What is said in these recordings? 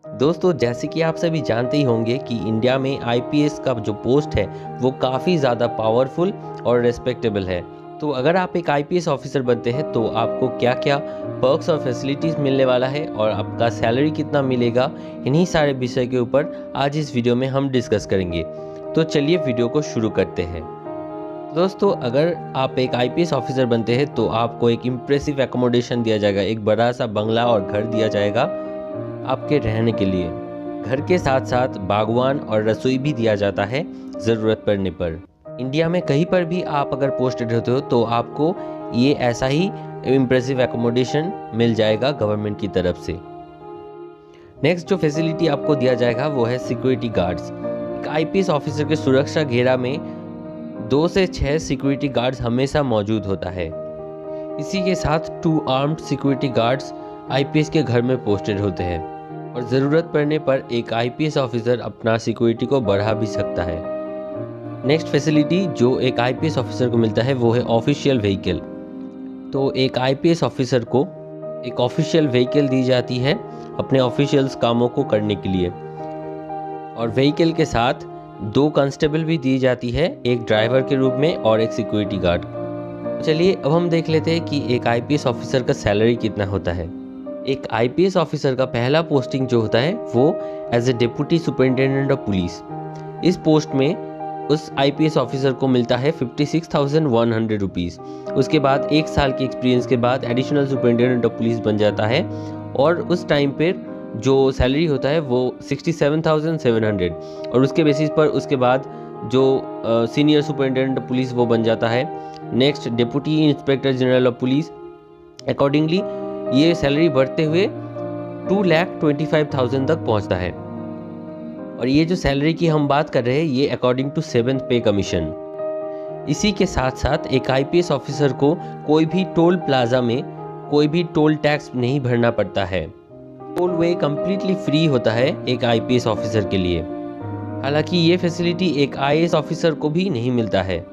दोस्तों, जैसे कि आप सभी जानते ही होंगे कि इंडिया में आईपीएस का जो पोस्ट है वो काफ़ी ज़्यादा पावरफुल और रिस्पेक्टेबल है। तो अगर आप एक आईपीएस ऑफिसर बनते हैं तो आपको क्या क्या पर्क्स और फैसिलिटीज़ मिलने वाला है और आपका सैलरी कितना मिलेगा, इन्हीं सारे विषय के ऊपर आज इस वीडियो में हम डिस्कस करेंगे। तो चलिए वीडियो को शुरू करते हैं। दोस्तों, अगर आप एक आईपीएस ऑफिसर बनते हैं तो आपको एक इम्प्रेसिव एकोमोडेशन दिया जाएगा, एक बड़ा सा बंगला और घर दिया जाएगा आपके रहने के लिए। घर के साथ साथ बागवान और रसोई भी दिया जाता है ज़रूरत पड़ने पर। इंडिया में कहीं पर भी आप अगर पोस्टेड होते हो तो आपको ये ऐसा ही इम्प्रेसिव एकोमोडेशन मिल जाएगा गवर्नमेंट की तरफ से। नेक्स्ट जो फैसिलिटी आपको दिया जाएगा वो है सिक्योरिटी गार्ड्स। एक आईपीएस ऑफिसर के सुरक्षा घेरा में 2 से 6 सिक्योरिटी गार्ड्स हमेशा मौजूद होता है। इसी के साथ 2 आर्म्ड सिक्योरिटी गार्ड्स आईपीएस के घर में पोस्टेड होते हैं और ज़रूरत पड़ने पर एक आईपीएस ऑफिसर अपना सिक्योरिटी को बढ़ा भी सकता है। नेक्स्ट फैसिलिटी जो एक आईपीएस ऑफिसर को मिलता है वो है ऑफिशियल व्हीकल। तो एक आईपीएस ऑफिसर को एक ऑफिशियल व्हीकल दी जाती है अपने ऑफिशियल्स कामों को करने के लिए, और व्हीकल के साथ 2 कांस्टेबल भी दी जाती है, एक ड्राइवर के रूप में और एक सिक्योरिटी गार्ड। चलिए अब हम देख लेते हैं कि एक आईपीएस ऑफिसर का सैलरी कितना होता है। एक आईपीएस ऑफिसर का पहला पोस्टिंग जो होता है वो as a deputy superintendent of police. इस पोस्ट में उस आईपीएस ऑफिसर को मिलता है 56,100 रुपीज़। उसके बाद 1 साल के एक्सपीरियंस के बाद एडिशनल सुपरिटेंडेंट ऑफ पुलिस बन जाता है और उस टाइम पर जो सैलरी होता है वो 67,700, और उसके बेसिस पर उसके बाद जो सीनियर सुपरिटेंडेंट ऑफ पुलिस वो बन जाता है। Next deputy inspector general of police. Accordingly ये सैलरी बढ़ते हुए 2,25,000 तक पहुंचता है। और ये जो सैलरी की हम बात कर रहे हैं ये अकॉर्डिंग टू 7th पे कमीशन। इसी के साथ साथ एक आईपीएस ऑफिसर को कोई भी टोल प्लाजा में कोई भी टोल टैक्स नहीं भरना पड़ता है। टोल वे कम्प्लीटली फ्री होता है एक आईपीएस ऑफिसर के लिए। हालांकि ये फैसिलिटी एक आईएएस ऑफिसर को भी नहीं मिलता है।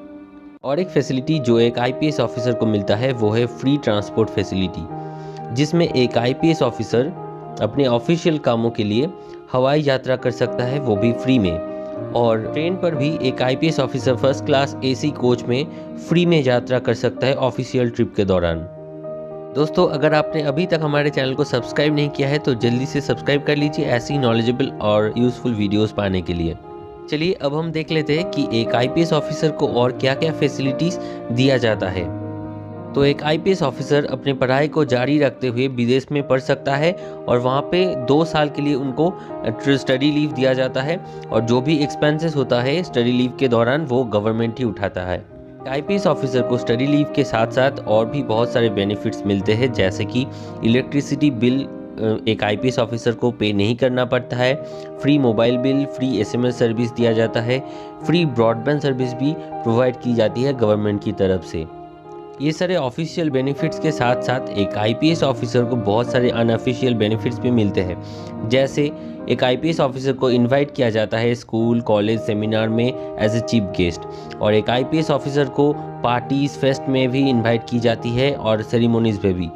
और एक फैसिलिटी जो एक आईपीएस ऑफिसर को मिलता है वो है फ्री ट्रांसपोर्ट फैसिलिटी, जिसमें एक आईपीएस ऑफिसर अपने ऑफिशियल कामों के लिए हवाई यात्रा कर सकता है, वो भी फ्री में। और ट्रेन पर भी एक IPS officer first class AC coach में फ्री में यात्रा कर सकता है ऑफिशियल ट्रिप के दौरान। दोस्तों, अगर आपने अभी तक हमारे चैनल को सब्सक्राइब नहीं किया है तो जल्दी से सब्सक्राइब कर लीजिए ऐसी नॉलेजेबल और यूज़फुल वीडियोस पाने के लिए। चलिए अब हम देख लेते हैं कि एक आईपीएस ऑफिसर को और क्या क्या फैसिलिटीज़ दिया जाता है। तो एक आईपीएस ऑफिसर अपनी पढ़ाई को जारी रखते हुए विदेश में पढ़ सकता है और वहाँ पे 2 साल के लिए उनको स्टडी लीव दिया जाता है, और जो भी एक्सपेंसेस होता है स्टडी लीव के दौरान वो गवर्नमेंट ही उठाता है। आईपीएस ऑफिसर को स्टडी लीव के साथ साथ और भी बहुत सारे बेनिफिट्स मिलते हैं, जैसे कि इलेक्ट्रिसिटी बिल एक आईपीएस ऑफिसर को पे नहीं करना पड़ता है, free mobile bill, free SMS service दिया जाता है, फ्री ब्रॉडबैंड सर्विस भी प्रोवाइड की जाती है गवर्नमेंट की तरफ से। ये सारे ऑफिशियल बेनिफिट्स के साथ साथ एक आईपीएस ऑफिसर को बहुत सारे अनऑफिशियल बेनिफिट्स भी मिलते हैं, जैसे एक आईपीएस ऑफिसर को इनवाइट किया जाता है स्कूल, कॉलेज, सेमिनार में एज ए चीफ गेस्ट, और एक आईपीएस ऑफिसर को पार्टीज, फेस्ट में भी इनवाइट की जाती है और सेरेमोनीज में भी।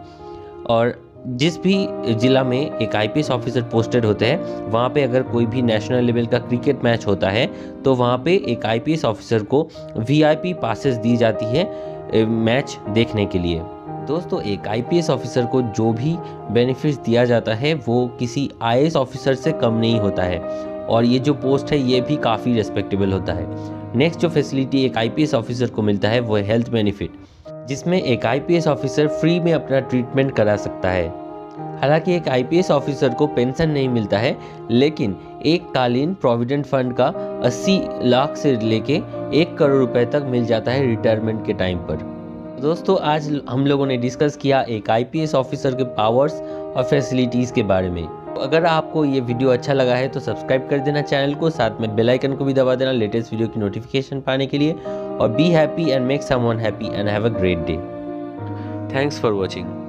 और जिस भी ज़िला में एक आईपीएस ऑफिसर पोस्टेड होते हैं वहाँ पे अगर कोई भी नेशनल लेवल का क्रिकेट मैच होता है तो वहाँ पे एक आईपीएस ऑफिसर को वीआईपी पासेस दी जाती है मैच देखने के लिए। दोस्तों, एक आईपीएस ऑफिसर को जो भी बेनिफिट्स दिया जाता है वो किसी आईएएस ऑफिसर से कम नहीं होता है, और ये जो पोस्ट है ये भी काफ़ी रेस्पेक्टेबल होता है। नेक्स्ट जो फैसिलिटी एक आईपीएस ऑफिसर को मिलता है वो है हेल्थ बेनिफिट, जिसमें एक आईपीएस ऑफिसर फ्री में अपना ट्रीटमेंट करा सकता है। हालांकि एक आईपीएस ऑफिसर को पेंशन नहीं मिलता है, लेकिन एक कालीन प्रोविडेंट फंड का 80 लाख से लेके 1 करोड़ रुपए तक मिल जाता है रिटायरमेंट के टाइम पर। दोस्तों, आज हम लोगों ने डिस्कस किया एक आईपीएस ऑफिसर के पावर्स और फैसिलिटीज़ के बारे में। तो अगर आपको ये वीडियो अच्छा लगा है तो सब्सक्राइब कर देना चैनल को, साथ में बेल आइकन को भी दबा देना लेटेस्ट वीडियो की नोटिफिकेशन पाने के लिए। और be happy and make someone happy and have a great day. Thanks for watching.